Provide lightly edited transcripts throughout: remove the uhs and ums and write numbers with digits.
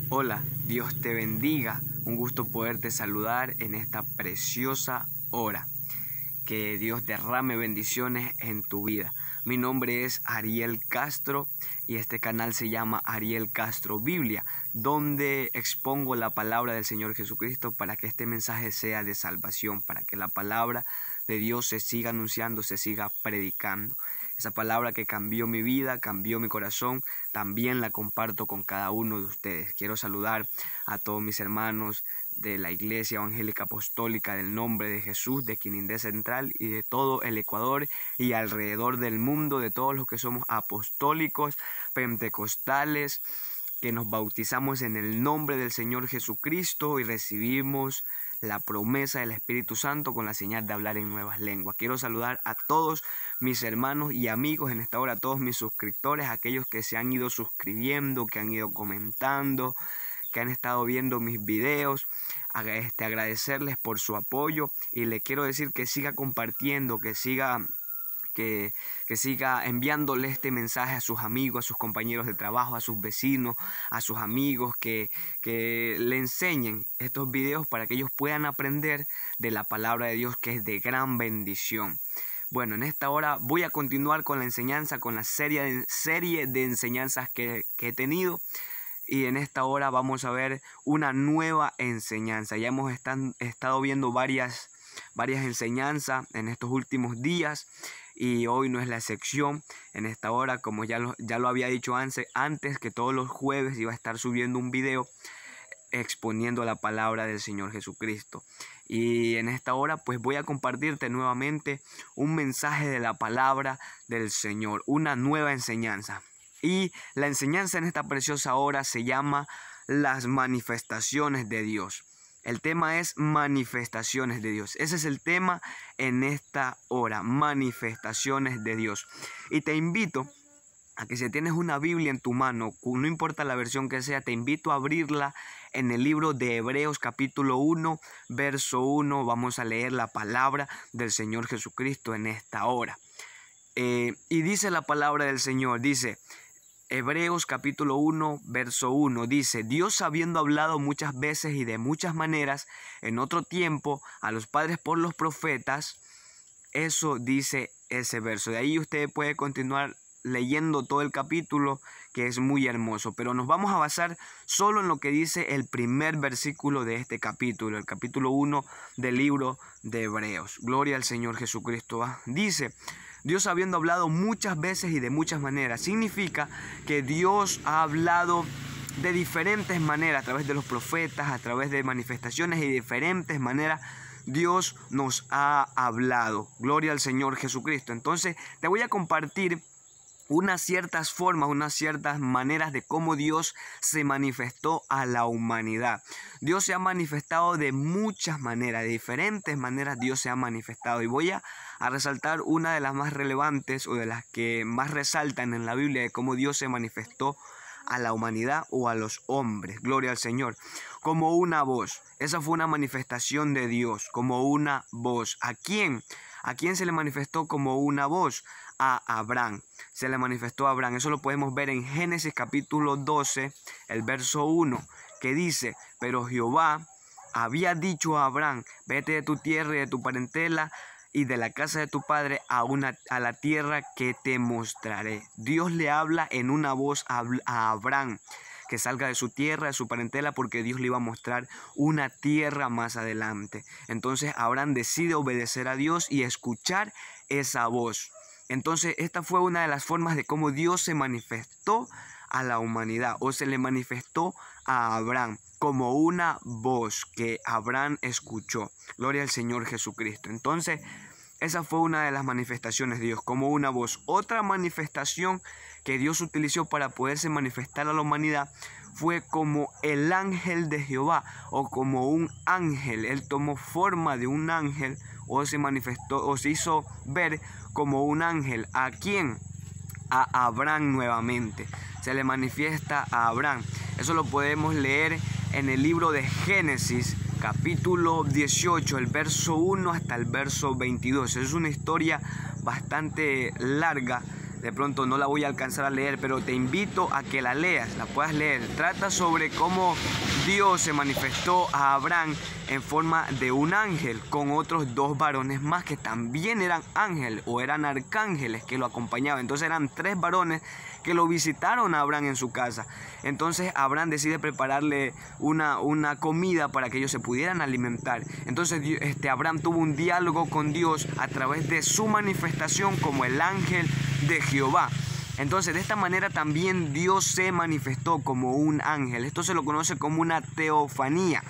Hola, Dios te bendiga. Un gusto poderte saludar en esta preciosa hora. Que Dios derrame bendiciones en tu vida. Mi nombre es Ariel Castro y este canal se llama Ariel Castro Biblia, donde expongo la palabra del Señor Jesucristo para que este mensaje sea de salvación, para que la palabra de Dios se siga anunciando, se siga predicando. Esa palabra que cambió mi vida, cambió mi corazón, también la comparto con cada uno de ustedes. Quiero saludar a todos mis hermanos de la Iglesia Evangélica Apostólica del Nombre de Jesús, de Quinindé Central y de todo el Ecuador y alrededor del mundo, de todos los que somos apostólicos, pentecostales, que nos bautizamos en el nombre del Señor Jesucristo y recibimos la promesa del Espíritu Santo con la señal de hablar en nuevas lenguas. Quiero saludar a todos mis hermanos y amigos en esta hora, a todos mis suscriptores, aquellos que se han ido suscribiendo, que han ido comentando, que han estado viendo mis videos, agradecerles por su apoyo y le quiero decir que siga compartiendo, que siga enviándole este mensaje a sus amigos, a sus compañeros de trabajo, a sus vecinos, a sus amigos, que le enseñen estos videos para que ellos puedan aprender de la palabra de Dios, que es de gran bendición. Bueno, en esta hora voy a continuar con la enseñanza, con la serie de enseñanzas que he tenido. Y en esta hora vamos a ver una nueva enseñanza. Ya hemos estado viendo varias enseñanzas en estos últimos días. Y hoy no es la excepción. En esta hora, como ya lo había dicho antes, que todos los jueves iba a estar subiendo un video exponiendo la palabra del Señor Jesucristo. Y en esta hora pues voy a compartirte nuevamente un mensaje de la palabra del Señor, una nueva enseñanza. Y la enseñanza en esta preciosa hora se llama las manifestaciones de Dios. El tema es manifestaciones de Dios. Ese es el tema en esta hora, manifestaciones de Dios. Y te invito a que si tienes una Biblia en tu mano, no importa la versión que sea, te invito a abrirla en el libro de Hebreos capítulo 1, verso 1. Vamos a leer la palabra del Señor Jesucristo en esta hora. Y dice la palabra del Señor, dice Hebreos capítulo 1, verso 1, dice: Dios, habiendo hablado muchas veces y de muchas maneras en otro tiempo a los padres por los profetas. Eso dice ese verso. De ahí usted puede continuar leyendo todo el capítulo, que es muy hermoso, pero nos vamos a basar solo en lo que dice el primer versículo de este capítulo, el capítulo 1 del libro de Hebreos. Gloria al Señor Jesucristo. Dice: Dios, habiendo hablado muchas veces y de muchas maneras. Significa que Dios ha hablado de diferentes maneras, a través de los profetas, a través de manifestaciones y de diferentes maneras. Dios nos ha hablado. Gloria al Señor Jesucristo. Entonces te voy a compartir unas ciertas formas, unas ciertas maneras de cómo Dios se manifestó a la humanidad. Dios se ha manifestado de muchas maneras, de diferentes maneras Dios se ha manifestado. Y voy a resaltar una de las más relevantes o de las que más resaltan en la Biblia de cómo Dios se manifestó a la humanidad o a los hombres. Gloria al Señor. Como una voz. Esa fue una manifestación de Dios, como una voz. ¿A quién? ¿A quién se le manifestó como una voz? A Abraham. Se le manifestó a Abraham. Eso lo podemos ver en Génesis capítulo 12, el verso 1, que dice: Pero Jehová había dicho a Abraham: Vete de tu tierra y de tu parentela y de la casa de tu padre a la tierra que te mostraré. Dios le habla en una voz a Abraham, que salga de su tierra, de su parentela, porque Dios le iba a mostrar una tierra más adelante. Entonces Abraham decide obedecer a Dios y escuchar esa voz. Entonces esta fue una de las formas de cómo Dios se manifestó a la humanidad, o se le manifestó a Abraham como una voz que Abraham escuchó. Gloria al Señor Jesucristo. Entonces esa fue una de las manifestaciones de Dios, como una voz. Otra manifestación que Dios utilizó para poderse manifestar a la humanidad fue como el ángel de Jehová, o como un ángel. Él tomó forma de un ángel, o se manifestó, o se hizo ver como un ángel. ¿A quién? A Abraham nuevamente. Se le manifiesta a Abraham. Eso lo podemos leer en el libro de Génesis, capítulo 18, el verso 1 hasta el verso 22. Es una historia bastante larga de pronto no la voy a alcanzar a leer, pero te invito a que la leas, la puedas leer. Trata sobre cómo Dios se manifestó a Abraham en forma de un ángel con otros 2 varones más que también eran ángeles o eran arcángeles que lo acompañaban. Entonces eran 3 varones que lo visitaron a Abraham en su casa. Entonces Abraham decide prepararle una comida para que ellos se pudieran alimentar. Entonces Abraham tuvo un diálogo con Dios a través de su manifestación como el ángel de Jehová. Entonces de esta manera también Dios se manifestó como un ángel. Esto se lo conoce como una teofanía,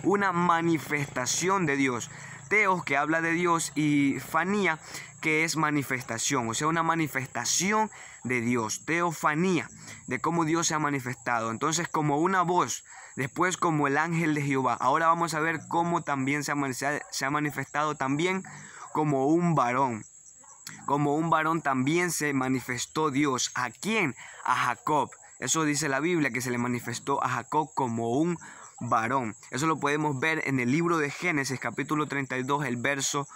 una manifestación de Dios. Teos, que habla de Dios, y fanía, que es manifestación, o sea, una manifestación de Dios. Teofanía, de cómo Dios se ha manifestado. Entonces, como una voz, después como el ángel de Jehová. Ahora vamos a ver cómo también se ha manifestado también como un varón. Como un varón también se manifestó Dios. ¿A quién? A Jacob. Eso dice la Biblia, que se le manifestó a Jacob como un varón. Eso lo podemos ver en el libro de Génesis, capítulo 32, el verso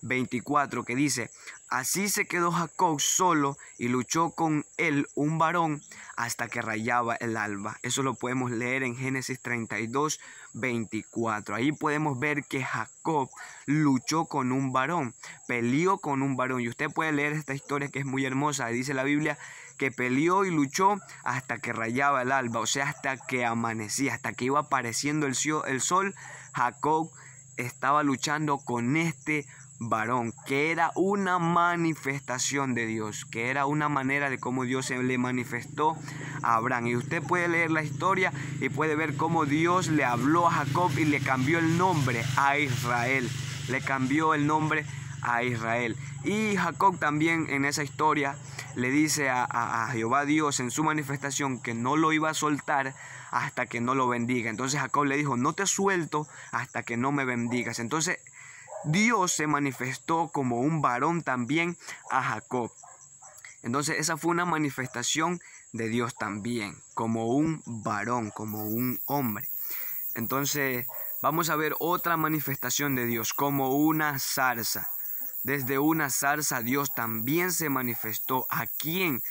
24, que dice: así se quedó Jacob solo y luchó con él un varón hasta que rayaba el alba. Eso lo podemos leer en Génesis 32, 24. Ahí podemos ver que Jacob luchó con un varón, peleó con un varón. Y usted puede leer esta historia, que es muy hermosa. Dice la Biblia que peleó y luchó hasta que rayaba el alba, o sea, hasta que amanecía, hasta que iba apareciendo el sol. Jacob estaba luchando con este varón, que era una manifestación de Dios, que era una manera de cómo Dios se le manifestó a Abraham. Y usted puede leer la historia y puede ver cómo Dios le habló a Jacob y le cambió el nombre a Israel. Le cambió el nombre a Israel. Y Jacob también en esa historia le dice a Jehová Dios en su manifestación que no lo iba a soltar hasta que no lo bendiga. Entonces Jacob le dijo: no te suelto hasta que no me bendigas. Entonces Dios se manifestó como un varón también a Jacob. Entonces esa fue una manifestación de Dios también, como un varón, como un hombre. Entonces vamos a ver otra manifestación de Dios, como una zarza. Desde una zarza Dios también se manifestó. ¿A quién?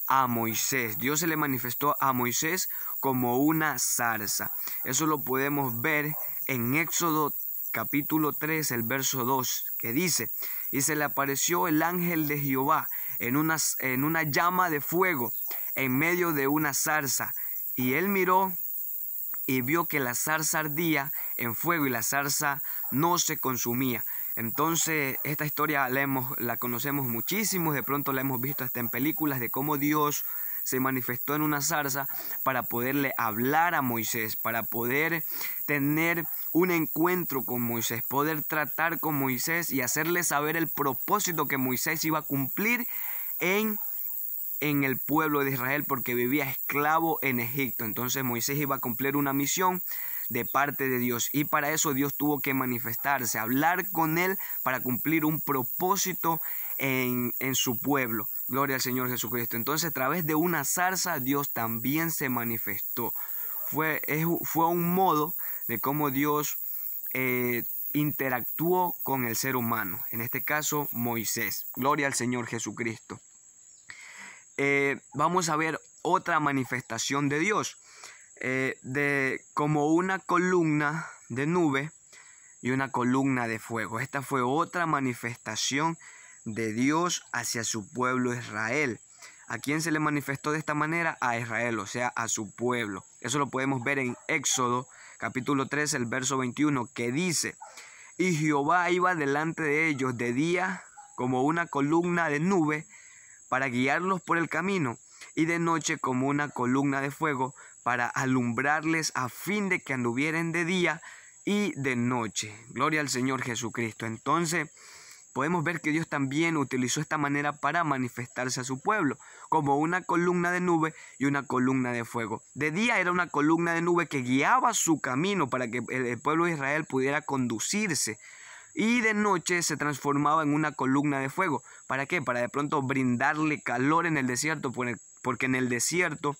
A Moisés. Dios se le manifestó a Moisés como una zarza. Eso lo podemos ver en Éxodo capítulo 3, el verso 2, que dice: y se le apareció el ángel de Jehová en una llama de fuego en medio de una zarza. Y él miró y vio que la zarza ardía en fuego y la zarza no se consumía. Entonces esta historia la conocemos muchísimo, de pronto la hemos visto hasta en películas, de cómo Dios se manifestó en una zarza para poderle hablar a Moisés, para poder tener un encuentro con Moisés, poder tratar con Moisés y hacerle saber el propósito que Moisés iba a cumplir en el pueblo de Israel, porque vivía esclavo en Egipto. Entonces Moisés iba a cumplir una misión de parte de Dios, y para eso Dios tuvo que manifestarse, hablar con él para cumplir un propósito en su pueblo. Gloria al Señor Jesucristo. Entonces a través de una zarza Dios también se manifestó. Fue un modo de cómo Dios interactuó con el ser humano, en este caso Moisés. Gloria al Señor Jesucristo. Vamos a ver otra manifestación de Dios, como una columna de nube y una columna de fuego. Esta fue otra manifestación de Dios hacia su pueblo Israel. ¿A quién se le manifestó de esta manera? A Israel, o sea, a su pueblo. Eso lo podemos ver en Éxodo capítulo 3, el verso 21, que dice: y Jehová iba delante de ellos de día como una columna de nube para guiarlos por el camino, y de noche como una columna de fuego para alumbrarles, a fin de que anduvieren de día y de noche. Gloria al Señor Jesucristo. Entonces podemos ver que Dios también utilizó esta manera para manifestarse a su pueblo, como una columna de nube y una columna de fuego. De día era una columna de nube que guiaba su camino para que el pueblo de Israel pudiera conducirse. Y de noche se transformaba en una columna de fuego. ¿Para qué? Para de pronto brindarle calor en el desierto, porque en el desierto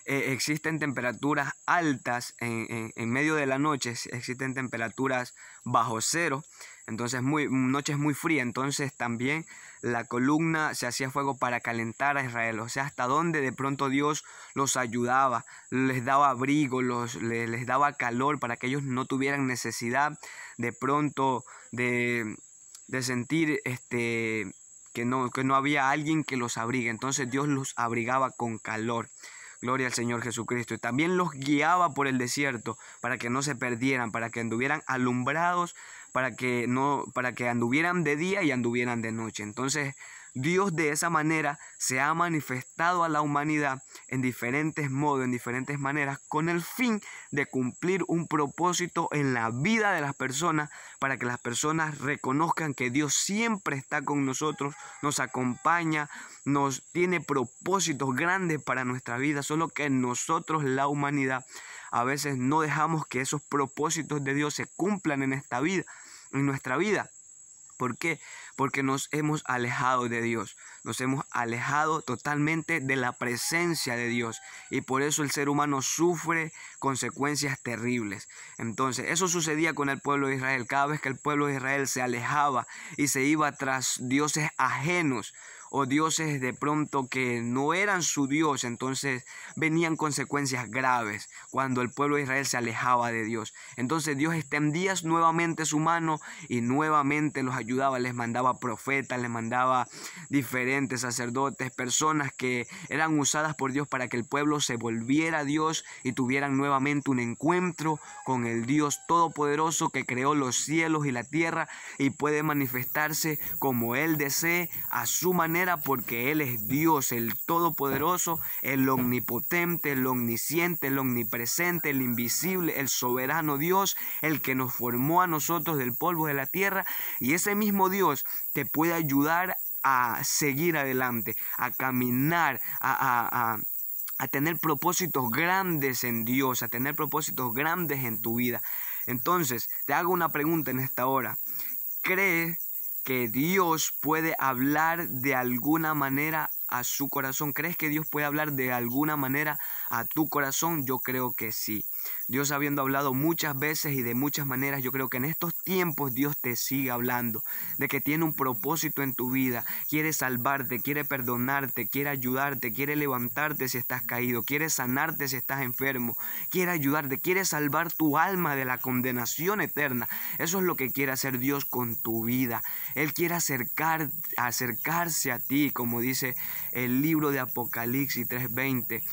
existen temperaturas altas en medio de la noche, existen temperaturas bajo cero. entonces noches muy frías, entonces también la columna se hacía fuego para calentar a Israel. O sea, hasta donde de pronto Dios los ayudaba, les daba abrigo, les daba calor para que ellos no tuvieran necesidad de pronto de sentir que no había alguien que los abrigue. Entonces Dios los abrigaba con calor. Gloria al Señor Jesucristo. Y también los guiaba por el desierto para que no se perdieran, para que anduvieran alumbrados, para que anduvieran de día y anduvieran de noche. Entonces Dios de esa manera se ha manifestado a la humanidad en diferentes modos, en diferentes maneras, con el fin de cumplir un propósito en la vida de las personas, para que las personas reconozcan que Dios siempre está con nosotros, nos acompaña, nos tiene propósitos grandes para nuestra vida, solo que nosotros, la humanidad, a veces no dejamos que esos propósitos de Dios se cumplan en nuestra vida. ¿Por qué? Porque nos hemos alejado de Dios, nos hemos alejado totalmente de la presencia de Dios, y por eso el ser humano sufre consecuencias terribles. Entonces, eso sucedía con el pueblo de Israel. Cada vez que el pueblo de Israel se alejaba y se iba tras dioses ajenos, o dioses de pronto que no eran su Dios, entonces venían consecuencias graves cuando el pueblo de Israel se alejaba de Dios. Entonces Dios extendía nuevamente su mano y nuevamente los ayudaba, les mandaba profetas, les mandaba diferentes sacerdotes, personas que eran usadas por Dios para que el pueblo se volviera a Dios y tuvieran nuevamente un encuentro con el Dios Todopoderoso que creó los cielos y la tierra y puede manifestarse como Él desee, a su manera, porque Él es Dios, el Todopoderoso, el Omnipotente, el Omnisciente, el Omnipresente, el Invisible, el Soberano Dios, el que nos formó a nosotros del polvo de la tierra. Y ese mismo Dios te puede ayudar a seguir adelante, a caminar, a tener propósitos grandes en Dios, a tener propósitos grandes en tu vida. Entonces, te hago una pregunta en esta hora. ¿Crees que Dios puede hablar de alguna manera a su corazón? ¿Crees que Dios puede hablar de alguna manera a tu corazón? Yo creo que sí. Dios, habiendo hablado muchas veces y de muchas maneras, yo creo que en estos tiempos Dios te sigue hablando de que tiene un propósito en tu vida, quiere salvarte, quiere perdonarte, quiere ayudarte, quiere levantarte si estás caído, quiere sanarte si estás enfermo, quiere ayudarte, quiere salvar tu alma de la condenación eterna. Eso es lo que quiere hacer Dios con tu vida. Él quiere acercarse a ti, como dice el libro de Apocalipsis 3:20.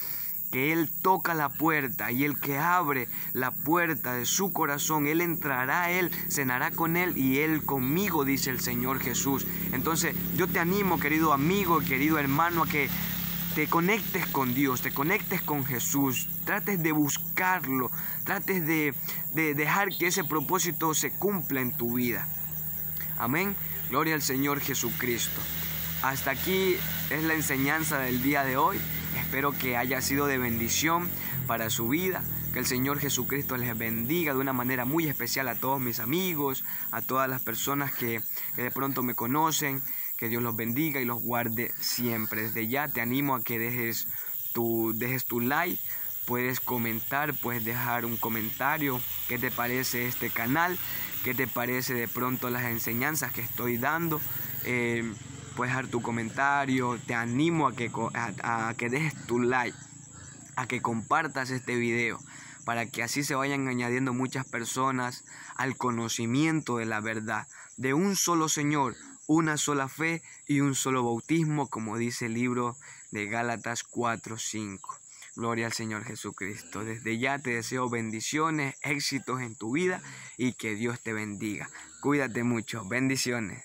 Que Él toca la puerta y el que abre la puerta de su corazón, Él entrará a Él, cenará con Él y Él conmigo, dice el Señor Jesús. Entonces yo te animo, querido amigo, querido hermano, a que te conectes con Dios, te conectes con Jesús, trates de buscarlo, trates de dejar que ese propósito se cumpla en tu vida. Amén. Gloria al Señor Jesucristo. Hasta aquí es la enseñanza del día de hoy. Espero que haya sido de bendición para su vida. Que el Señor Jesucristo les bendiga de una manera muy especial a todos mis amigos, a todas las personas que de pronto me conocen. Que Dios los bendiga y los guarde siempre. Desde ya te animo a que dejes tu like. Puedes comentar, puedes dejar un comentario. ¿Qué te parece este canal? ¿Qué te parece de pronto las enseñanzas que estoy dando? Puedes dejar tu comentario. Te animo a que dejes tu like, a que compartas este video, para que así se vayan añadiendo muchas personas al conocimiento de la verdad, de un solo Señor, una sola fe y un solo bautismo, como dice el libro de Gálatas 4:5. Gloria al Señor Jesucristo. Desde ya te deseo bendiciones, éxitos en tu vida y que Dios te bendiga. Cuídate mucho. Bendiciones.